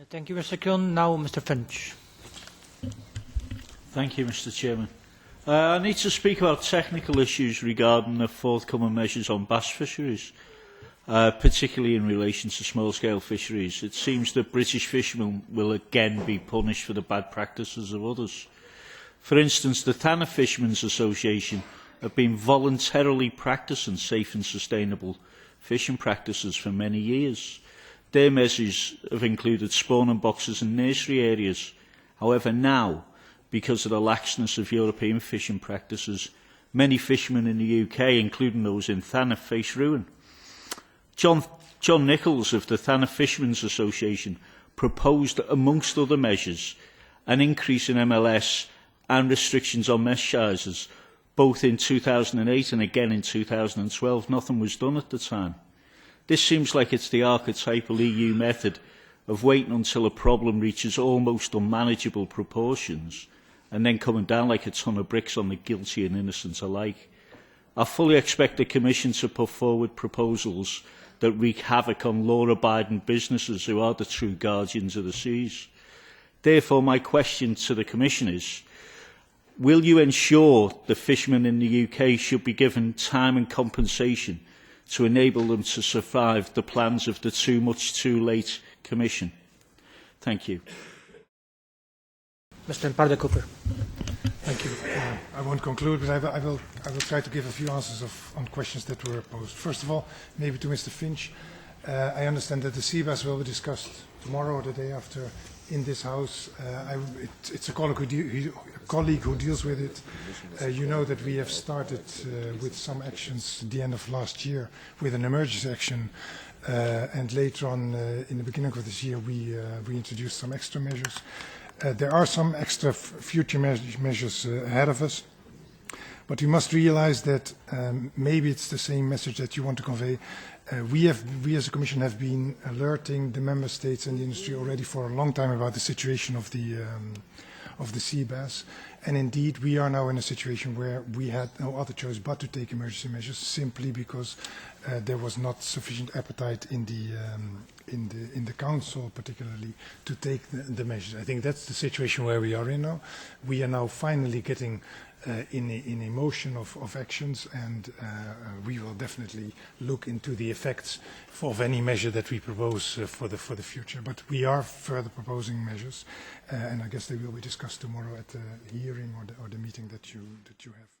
Thank you, Mr. Kuhn. Now, Mr. Finch. Thank you, Mr. Chairman. I need to speak about technical issues regarding the forthcoming measures on bass fisheries, particularly in relation to small-scale fisheries. It seems that British fishermen will again be punished for the bad practices of others. For instance, the Thanet Fishermen's Association have been voluntarily practising safe and sustainable fishing practices for many years. Their measures have included spawning boxes in nursery areas. However, now, because of the laxness of European fishing practices, many fishermen in the UK, including those in Thanet, face ruin. John Nichols of the Thanet Fishermen's Association proposed, amongst other measures, an increase in MLS and restrictions on mesh sizes, both in 2008 and again in 2012. Nothing was done at the time. This seems like it's the archetypal EU method of waiting until a problem reaches almost unmanageable proportions and then coming down like a ton of bricks on the guilty and innocent alike. I fully expect the Commission to put forward proposals that wreak havoc on law-abiding businesses who are the true guardians of the seas. Therefore, my question to the Commission is, will you ensure the fishermen in the UK should be given time and compensation to enable them to survive the plans of the too much too late Commission? Thank you. Mr. Parde-Cooper. Thank you. I won't conclude, but I will try to give a few answers on questions that were posed. First of all, maybe to Mr. Finch. I understand that the sea bass will be discussed tomorrow or the day after in this House. It's a colleague who deals with it. You know that we have started with some actions at the end of last year with an emergency action, and later on in the beginning of this year we introduced some extra measures. There are some extra future measures ahead of us, but we must realize that maybe it's the same message that you want to convey. We as a Commission have been alerting the Member States and the industry already for a long time about the situation of the sea bass, and indeed we are now in a situation where we had no other choice but to take emergency measures, simply because there was not sufficient appetite in the Council, particularly, to take the measures. I think that's the situation where we are in now. We are now finally getting in a motion of actions, and we will definitely look into the effects of any measure that we propose for the future. But we are further proposing measures, and I guess they will be discussed tomorrow at the hearing or the meeting that you have.